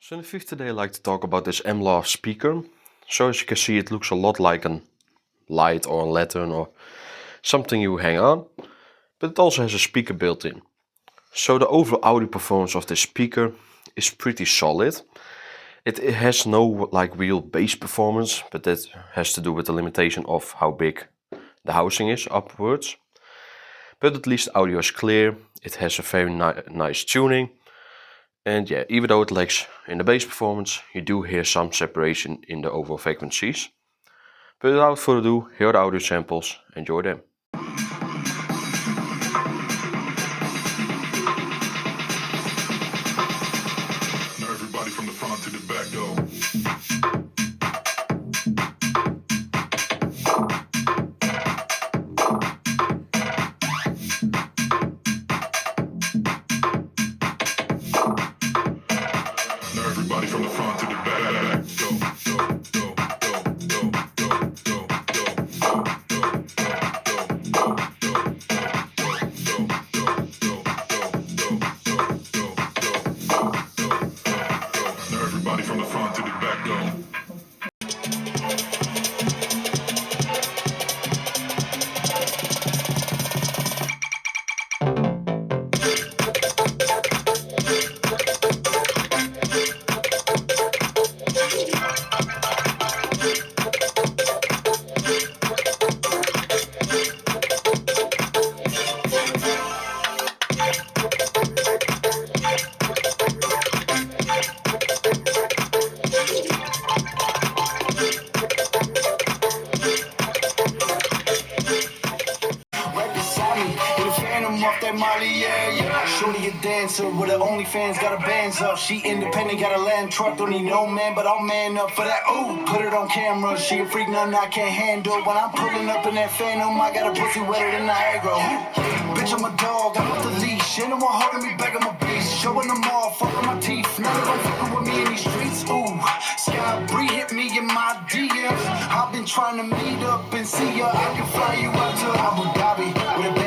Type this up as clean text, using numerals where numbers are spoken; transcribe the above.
So in the video today I'd like to talk about this Mlove speaker. So as you can see, it looks a lot like a light or a lantern or something you hang on, but it also has a speaker built in. So the overall audio performance of this speaker is pretty solid. It has no real bass performance, but that has to do with the limitation of how big the housing is upwards. But at least the audio is clear, it has a very nice tuning. And yeah, even though it lacks in the bass performance, you do hear some separation in the overall frequencies. But without further ado, here are the audio samples, enjoy them. Now everybody from the front to the back go. Everybody from the front to the back, go, go, go, go, go, go, go, everybody from the front to the back, go. Off that Molly, yeah. Shorty a dancer with her OnlyFans, got her bands up. She independent, got a land truck, don't need no man, but I'll man up for that. Ooh, put it on camera. She a freak, nothing I can't handle. When I'm pulling up in that Phantom, I got a pussy wetter than Niagara. Bitch, I'm a dog, I'm off the leash. Ain't no one holding me back, I'm a beast. Showing them all, fucking my teeth. None of them fucking with me in these streets. Ooh, Sky Bree hit me in my DMs. I've been trying to meet up and see ya. I can fly you out to Abu Dhabi with a